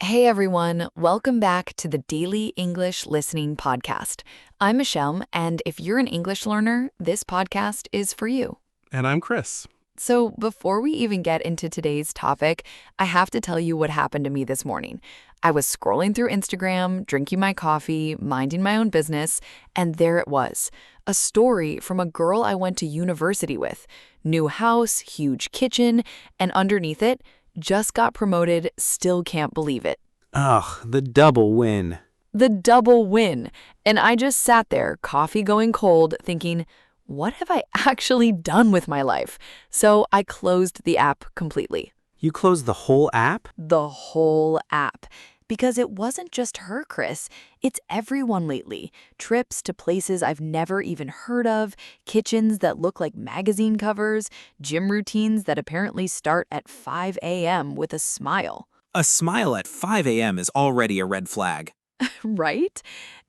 Hey everyone, welcome back to the Daily English Listening Podcast. I'm Michelle, and if you're an English learner, this podcast is for you. And I'm Chris. So, before we even get into today's topic, I have to tell you what happened to me this morning. I was scrolling through Instagram, drinking my coffee, minding my own business, and there it was. A story from a girl I went to university with. New house, huge kitchen, and underneath it, just got promoted, still can't believe it. Ugh, the double win. The double win. And I just sat there, coffee going cold, thinking, what have I actually done with my life? So I closed the app completely. You closed the whole app? The whole app. Because it wasn't just her, Chris. It's everyone lately. Trips to places I've never even heard of, kitchens that look like magazine covers, gym routines that apparently start at 5 a.m. with a smile. A smile at 5 a.m. is already a red flag. Right?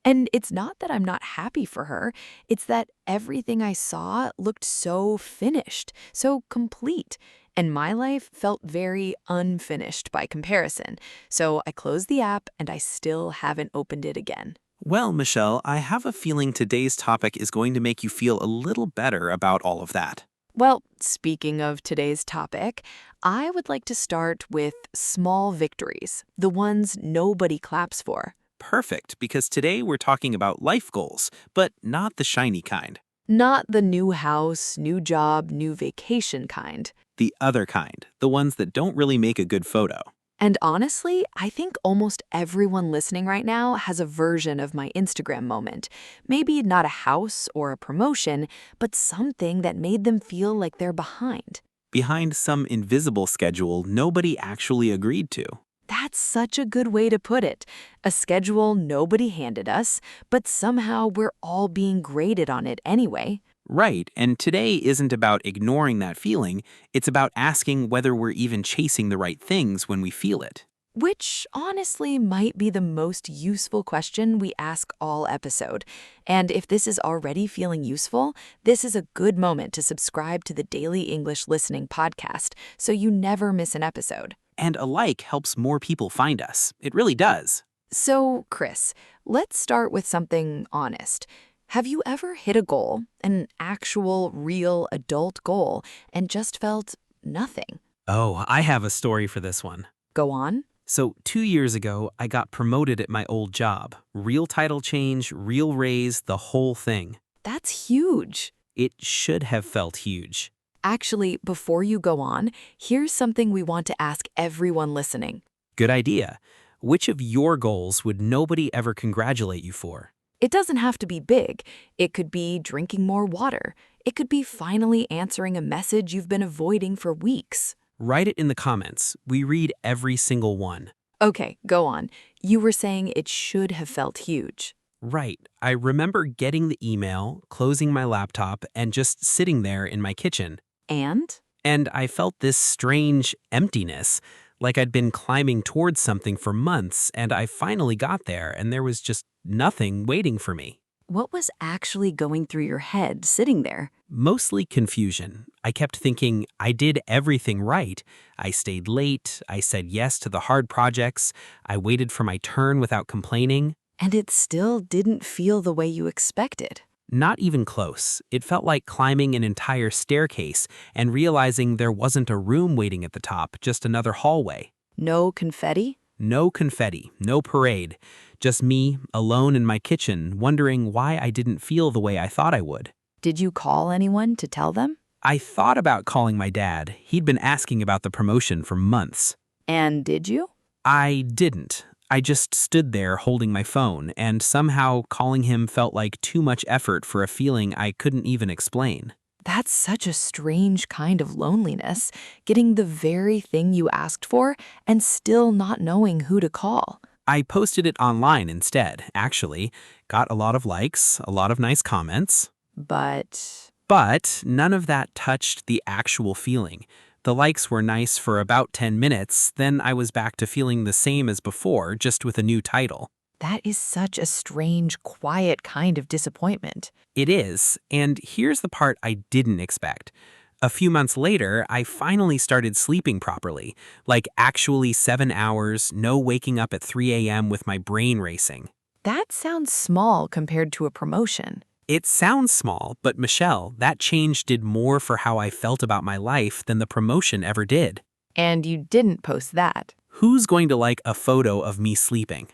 And it's not that I'm not happy for her. It's that everything I saw looked so finished, so complete. And my life felt very unfinished by comparison. So I closed the app and I still haven't opened it again. Well, Michelle, I have a feeling today's topic is going to make you feel a little better about all of that. Well, speaking of today's topic, I would like to start with small victories, the ones nobody claps for. Perfect, because today we're talking about life goals, but not the shiny kind. Not the new house, new job, new vacation kind. The other kind, the ones that don't really make a good photo. And honestly, I think almost everyone listening right now has a version of my Instagram moment. Maybe not a house or a promotion, but something that made them feel like they're behind. Behind some invisible schedule nobody actually agreed to. That's such a good way to put it. A schedule nobody handed us, but somehow we're all being graded on it anyway. Right, and today isn't about ignoring that feeling, it's about asking whether we're even chasing the right things when we feel it. Which honestly might be the most useful question we ask all episode. And if this is already feeling useful, this is a good moment to subscribe to the Daily English Listening Podcast so you never miss an episode. And a like helps more people find us. It really does. So, Chris, let's start with something honest. Have you ever hit a goal, an actual, real adult goal, and just felt nothing? Oh, I have a story for this one. Go on. So 2 years ago, I got promoted at my old job. Real title change, real raise, the whole thing. That's huge. It should have felt huge. Actually, before you go on, here's something we want to ask everyone listening. Good idea. Which of your goals would nobody ever congratulate you for? It doesn't have to be big. It could be drinking more water. It could be finally answering a message you've been avoiding for weeks. Write it in the comments. We read every single one. Okay, go on. You were saying it should have felt huge. Right. I remember getting the email, closing my laptop, and just sitting there in my kitchen. And? And I felt this strange emptiness, like I'd been climbing towards something for months, and I finally got there, and there was just nothing waiting for me. What was actually going through your head sitting there? Mostly confusion. I kept thinking I did everything right. I stayed late, I said yes to the hard projects, I waited for my turn without complaining. And it still didn't feel the way you expected. Not even close. It felt like climbing an entire staircase and realizing there wasn't a room waiting at the top, just another hallway. No confetti? No confetti, no parade. Just me, alone in my kitchen, wondering why I didn't feel the way I thought I would. Did you call anyone to tell them? I thought about calling my dad. He'd been asking about the promotion for months. And did you? I didn't. I just stood there holding my phone, and somehow calling him felt like too much effort for a feeling I couldn't even explain. That's such a strange kind of loneliness, getting the very thing you asked for and still not knowing who to call. I posted it online instead, actually. Got a lot of likes, a lot of nice comments. But none of that touched the actual feeling. The likes were nice for about 10 minutes, then I was back to feeling the same as before, just with a new title. that is such a strange, quiet kind of disappointment. It is, and here's the part I didn't expect. A few months later, I finally started sleeping properly, like actually 7 hours, no waking up at 3 a.m. with my brain racing. That sounds small compared to a promotion. It sounds small, but Michelle, that change did more for how I felt about my life than the promotion ever did. And you didn't post that. Who's going to like a photo of me sleeping?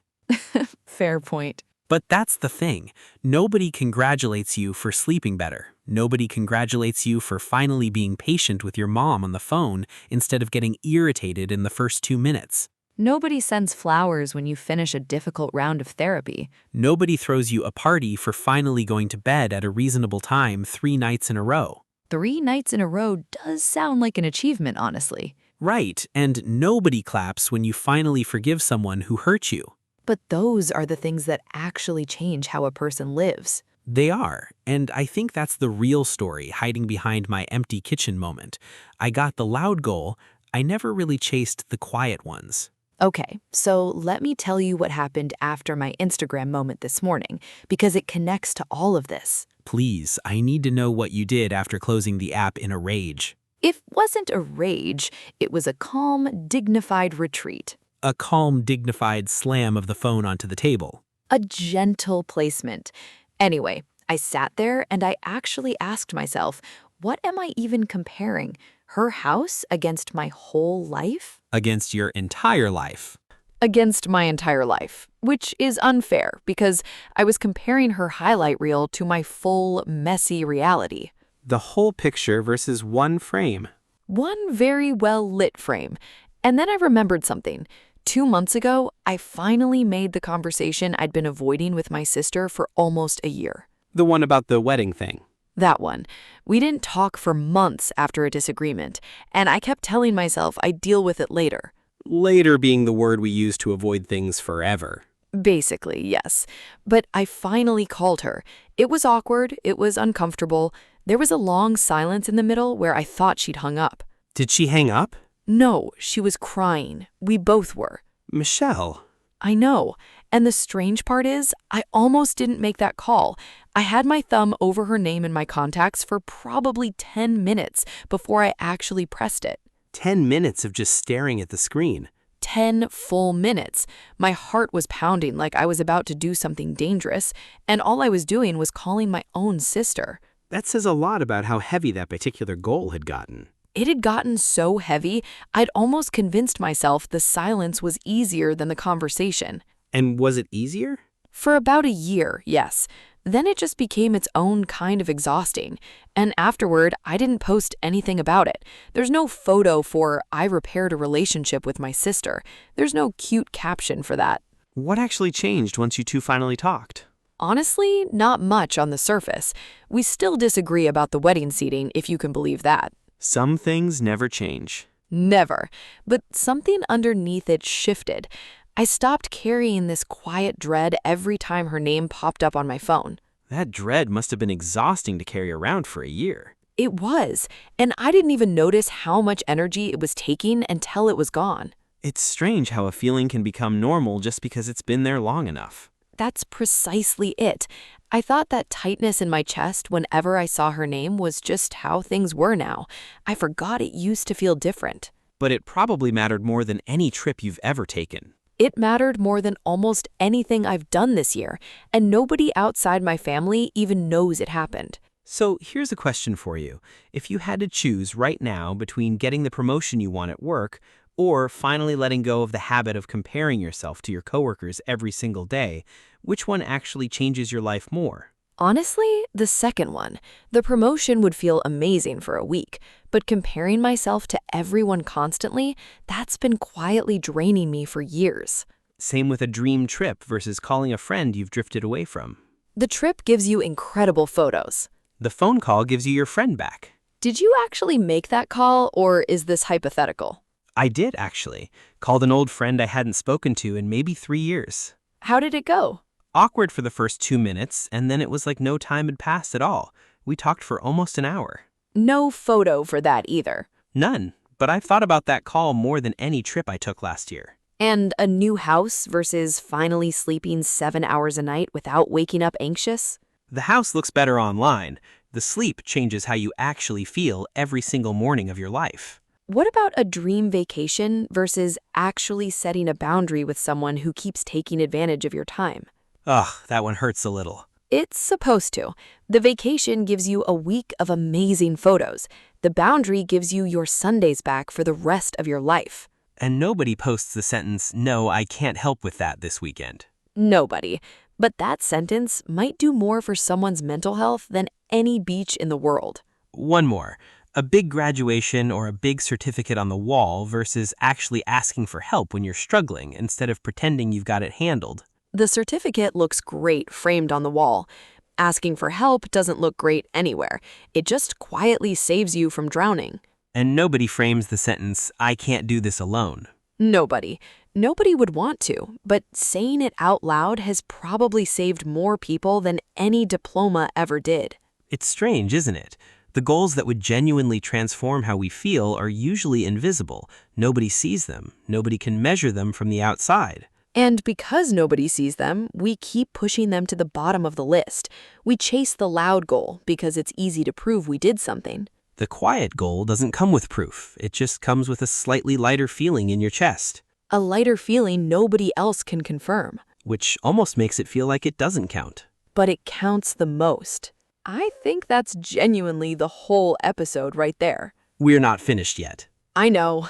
Fair point. But that's the thing. Nobody congratulates you for sleeping better. Nobody congratulates you for finally being patient with your mom on the phone instead of getting irritated in the first 2 minutes. Nobody sends flowers when you finish a difficult round of therapy. Nobody throws you a party for finally going to bed at a reasonable time 3 nights in a row. 3 nights in a row does sound like an achievement, honestly. Right, and nobody claps when you finally forgive someone who hurt you. But those are the things that actually change how a person lives. They are, and I think that's the real story hiding behind my empty kitchen moment. I got the loud goal, I never really chased the quiet ones. Okay, so let me tell you what happened after my Instagram moment this morning, because it connects to all of this. Please, I need to know what you did after closing the app in a rage. It wasn't a rage, it was a calm, dignified retreat. A calm, dignified slam of the phone onto the table. A gentle placement. Anyway, I sat there and I actually asked myself, what am I even comparing? Her house against my whole life? Against your entire life. Against my entire life, which is unfair because I was comparing her highlight reel to my full, messy reality. The whole picture versus one frame. One very well-lit frame. And then I remembered something. 2 months ago, I finally made the conversation I'd been avoiding with my sister for almost a year. The one about the wedding thing. That one. We didn't talk for months after a disagreement, and I kept telling myself I'd deal with it later. Later being the word we use to avoid things forever. Basically, yes. But I finally called her. It was awkward, it was uncomfortable. There was a long silence in the middle where I thought she'd hung up. Did she hang up? No, she was crying. We both were. Michelle. I know. And the strange part is, I almost didn't make that call. I had my thumb over her name in my contacts for probably 10 minutes before I actually pressed it. 10 minutes of just staring at the screen. 10 full minutes. My heart was pounding like I was about to do something dangerous, and all I was doing was calling my own sister. That says a lot about how heavy that particular goal had gotten. It had gotten so heavy, I'd almost convinced myself the silence was easier than the conversation. And was it easier? For about a year, yes. Then it just became its own kind of exhausting. And afterward, I didn't post anything about it. There's no photo for I repaired a relationship with my sister. There's no cute caption for that. What actually changed once you two finally talked? Honestly, not much on the surface. We still disagree about the wedding seating, if you can believe that. Some things never change. Never. But something underneath it shifted. I stopped carrying this quiet dread every time her name popped up on my phone. That dread must have been exhausting to carry around for a year. It was, and I didn't even notice how much energy it was taking until it was gone. It's strange how a feeling can become normal just because it's been there long enough. That's precisely it. I thought that tightness in my chest whenever I saw her name was just how things were now. I forgot it used to feel different. But it probably mattered more than any trip you've ever taken. It mattered more than almost anything I've done this year, and nobody outside my family even knows it happened. So here's a question for you. If you had to choose right now between getting the promotion you want at work or finally letting go of the habit of comparing yourself to your coworkers every single day, which one actually changes your life more? Honestly, the second one. The promotion would feel amazing for a week, but comparing myself to everyone constantly, that's been quietly draining me for years. Same with a dream trip versus calling a friend you've drifted away from. The trip gives you incredible photos. The phone call gives you your friend back. Did you actually make that call, or is this hypothetical? I did, actually. Called an old friend I hadn't spoken to in maybe 3 years. How did it go? Awkward for the first 2 minutes, and then it was like no time had passed at all. We talked for almost an hour. No photo for that either. None, but I've thought about that call more than any trip I took last year. And a new house versus finally sleeping 7 hours a night without waking up anxious? The house looks better online. The sleep changes how you actually feel every single morning of your life. What about a dream vacation versus actually setting a boundary with someone who keeps taking advantage of your time? Ugh, that one hurts a little. It's supposed to. The vacation gives you a week of amazing photos. The boundary gives you your Sundays back for the rest of your life. And nobody posts the sentence, "No, I can't help with that this weekend." Nobody. But that sentence might do more for someone's mental health than any beach in the world. One more. A big graduation or a big certificate on the wall versus actually asking for help when you're struggling instead of pretending you've got it handled. The certificate looks great framed on the wall. Asking for help doesn't look great anywhere. It just quietly saves you from drowning. And nobody frames the sentence, "I can't do this alone." Nobody. Nobody would want to, but saying it out loud has probably saved more people than any diploma ever did. It's strange, isn't it? The goals that would genuinely transform how we feel are usually invisible. Nobody sees them. Nobody can measure them from the outside. And because nobody sees them, we keep pushing them to the bottom of the list. We chase the loud goal because it's easy to prove we did something. The quiet goal doesn't come with proof. It just comes with a slightly lighter feeling in your chest, A lighter feeling nobody else can confirm. which almost makes it feel like it doesn't count. But it counts the most. I think that's genuinely the whole episode right there. We're not finished yet. I know.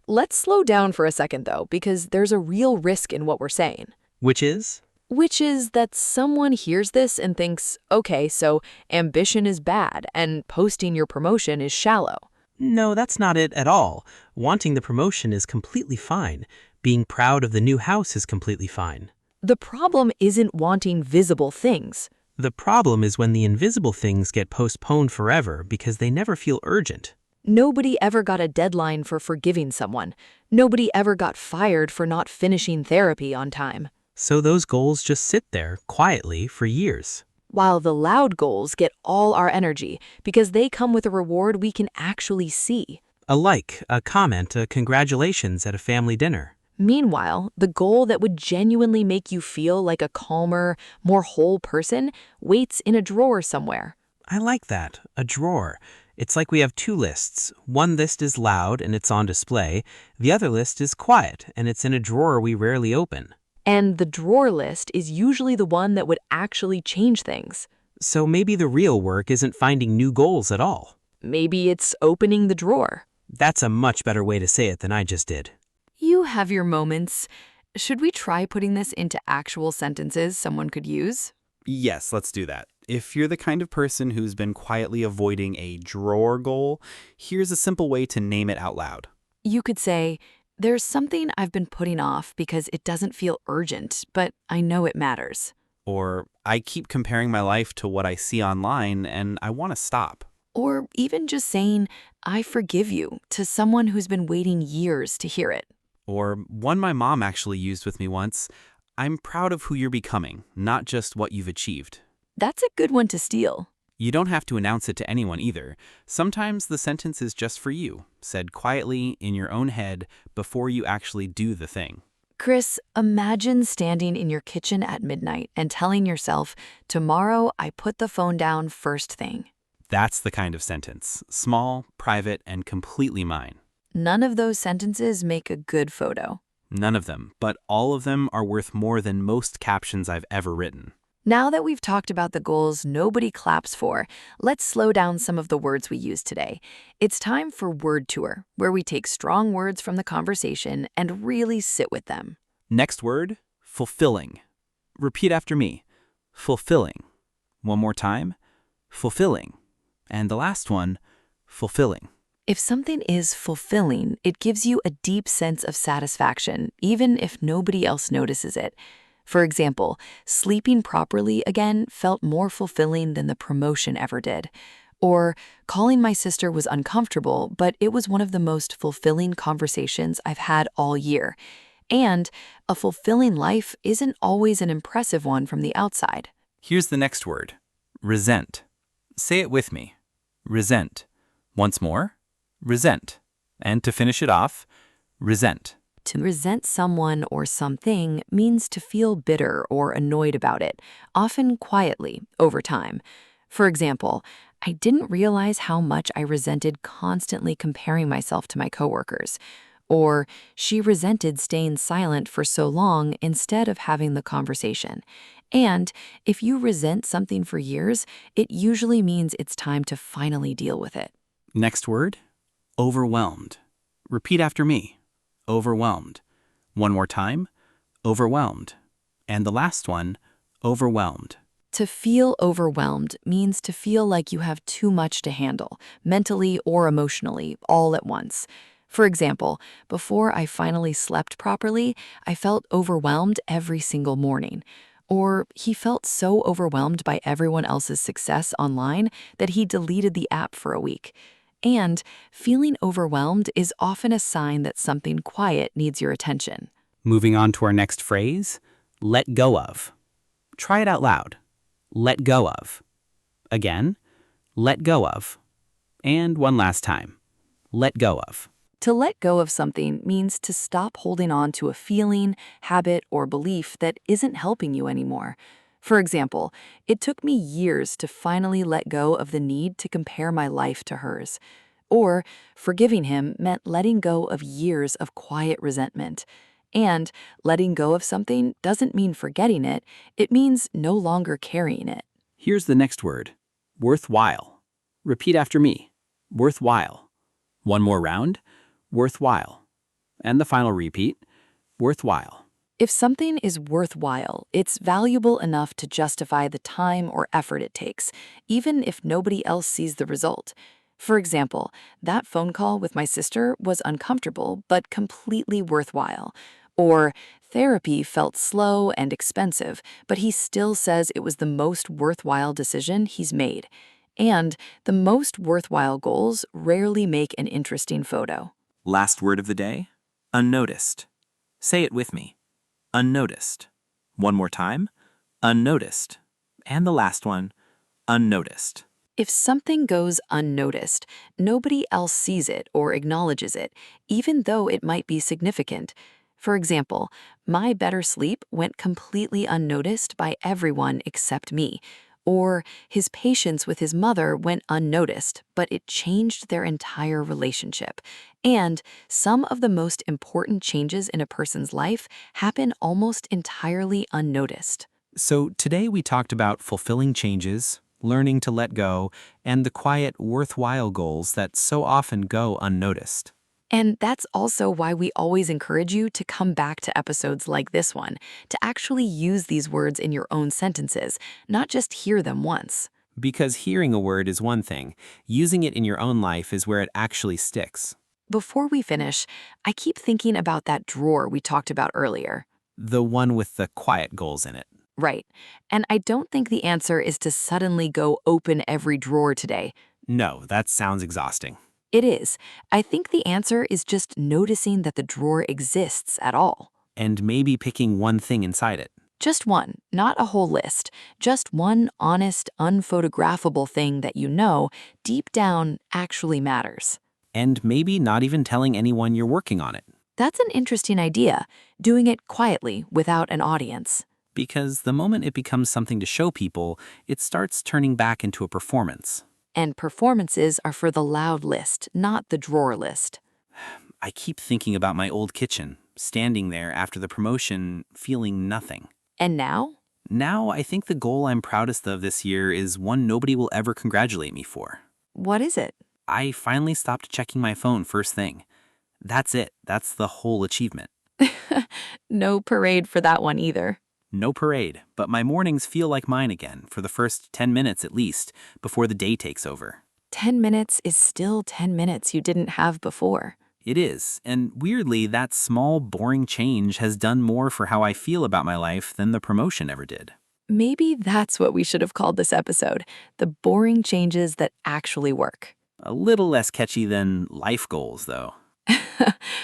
Let's slow down for a second, though, because there's a real risk in what we're saying. Which is? Which is that someone hears this and thinks, okay, so ambition is bad and posting your promotion is shallow. No, that's not it at all. Wanting the promotion is completely fine. Being proud of the new house is completely fine. The problem isn't wanting visible things. The problem is when the invisible things get postponed forever because they never feel urgent. Nobody ever got a deadline for forgiving someone. Nobody ever got fired for not finishing therapy on time. So those goals just sit there quietly for years. While the loud goals get all our energy because they come with a reward we can actually see. A like, a comment, a congratulations at a family dinner. Meanwhile, the goal that would genuinely make you feel like a calmer, more whole person waits in a drawer somewhere. I like that, a drawer. It's like we have two lists. One list is loud and it's on display. The other list is quiet and it's in a drawer we rarely open. And the drawer list is usually the one that would actually change things. So maybe the real work isn't finding new goals at all. Maybe it's opening the drawer. That's a much better way to say it than I just did. You have your moments. Should we try putting this into actual sentences someone could use? Yes, let's do that. If you're the kind of person who's been quietly avoiding a drawer goal, here's a simple way to name it out loud. You could say, there's something I've been putting off because it doesn't feel urgent, but I know it matters. Or, I keep comparing my life to what I see online and I want to stop. Or even just saying, I forgive you, to someone who's been waiting years to hear it. Or, one my mom actually used with me once, I'm proud of who you're becoming, not just what you've achieved. That's a good one to steal. You don't have to announce it to anyone either. Sometimes the sentence is just for you, said quietly in your own head before you actually do the thing. Chris, imagine standing in your kitchen at midnight and telling yourself, tomorrow I put the phone down first thing. That's the kind of sentence. Small, private, and completely mine. None of those sentences make a good photo. None of them, but all of them are worth more than most captions I've ever written. Now that we've talked about the goals nobody claps for, let's slow down some of the words we use today. It's time for Word Tour, where we take strong words from the conversation and really sit with them. Next word, fulfilling. Repeat after me. Fulfilling. One more time. Fulfilling. And the last one, fulfilling. If something is fulfilling, it gives you a deep sense of satisfaction, even if nobody else notices it. For example, sleeping properly again felt more fulfilling than the promotion ever did. Or calling my sister was uncomfortable, but it was one of the most fulfilling conversations I've had all year. And a fulfilling life isn't always an impressive one from the outside. Here's the next word, resent. Say it with me. Resent. Once more, resent. And to finish it off, resent. To resent someone or something means to feel bitter or annoyed about it, often quietly, over time. For example, I didn't realize how much I resented constantly comparing myself to my coworkers. Or she resented staying silent for so long instead of having the conversation. And if you resent something for years, it usually means it's time to finally deal with it. Next word, overwhelmed. Repeat after me. Overwhelmed. One more time, overwhelmed. And the last one, overwhelmed. To feel overwhelmed means to feel like you have too much to handle, mentally or emotionally, all at once. For example, before I finally slept properly, I felt overwhelmed every single morning. Or he felt so overwhelmed by everyone else's success online that he deleted the app for a week. And feeling overwhelmed is often a sign that something quiet needs your attention. Moving on to our next phrase, let go of. Try it out loud. Let go of. Again, let go of. And one last time, let go of. To let go of something means to stop holding on to a feeling, habit, or belief that isn't helping you anymore. For example, it took me years to finally let go of the need to compare my life to hers. Or forgiving him meant letting go of years of quiet resentment. And letting go of something doesn't mean forgetting it, it means no longer carrying it. Here's the next word, worthwhile. Repeat after me, worthwhile. One more round, worthwhile. And the final repeat, worthwhile. If something is worthwhile, it's valuable enough to justify the time or effort it takes, even if nobody else sees the result. For example, that phone call with my sister was uncomfortable but completely worthwhile. Or therapy felt slow and expensive, but he still says it was the most worthwhile decision he's made. And the most worthwhile goals rarely make an interesting photo. Last word of the day, unnoticed. Say it with me, unnoticed. One more time, unnoticed. And the last one, unnoticed. If something goes unnoticed, nobody else sees it or acknowledges it, even though it might be significant. For example, my better sleep went completely unnoticed by everyone except me. Or his patience with his mother went unnoticed, but it changed their entire relationship. And some of the most important changes in a person's life happen almost entirely unnoticed. So today we talked about fulfilling changes, learning to let go, and the quiet, worthwhile goals that so often go unnoticed. And that's also why we always encourage you to come back to episodes like this one, to actually use these words in your own sentences, not just hear them once. Because hearing a word is one thing, using it in your own life is where it actually sticks. Before we finish, I keep thinking about that drawer we talked about earlier. The one with the quiet goals in it. Right. And I don't think the answer is to suddenly go open every drawer today. No, that sounds exhausting. It is. I think the answer is just noticing that the drawer exists at all. And maybe picking one thing inside it. Just one, not a whole list. Just one honest, unphotographable thing that you know, deep down, actually matters. And maybe not even telling anyone you're working on it. That's an interesting idea, doing it quietly without an audience. Because the moment it becomes something to show people, it starts turning back into a performance. And performances are for the loud list, not the drawer list. I keep thinking about my old kitchen, standing there after the promotion, feeling nothing. And now? Now I think the goal I'm proudest of this year is one nobody will ever congratulate me for. What is it? I finally stopped checking my phone first thing. That's it. That's the whole achievement. No parade for that one either. No parade, but my mornings feel like mine again, for the first 10 minutes at least, before the day takes over. 10 minutes is still 10 minutes you didn't have before. It is, and weirdly, that small, boring change has done more for how I feel about my life than the promotion ever did. Maybe that's what we should have called this episode, the boring changes that actually work. A little less catchy than life goals, though.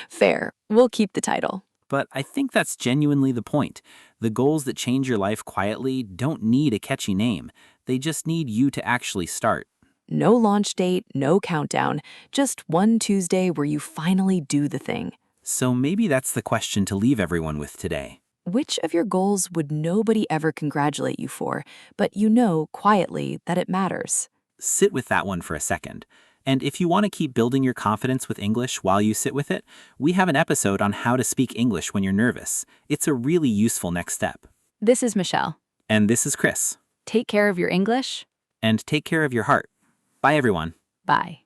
Fair, we'll keep the title. But I think that's genuinely the point. The goals that change your life quietly don't need a catchy name. They just need you to actually start. No launch date, no countdown, just one Tuesday where you finally do the thing. So maybe that's the question to leave everyone with today. Which of your goals would nobody ever congratulate you for, but you know quietly that it matters? Sit with that one for a second. And if you want to keep building your confidence with English while you sit with it, we have an episode on how to speak English when you're nervous. It's a really useful next step. This is Michelle. And this is Chris. Take care of your English. And take care of your heart. Bye, everyone. Bye.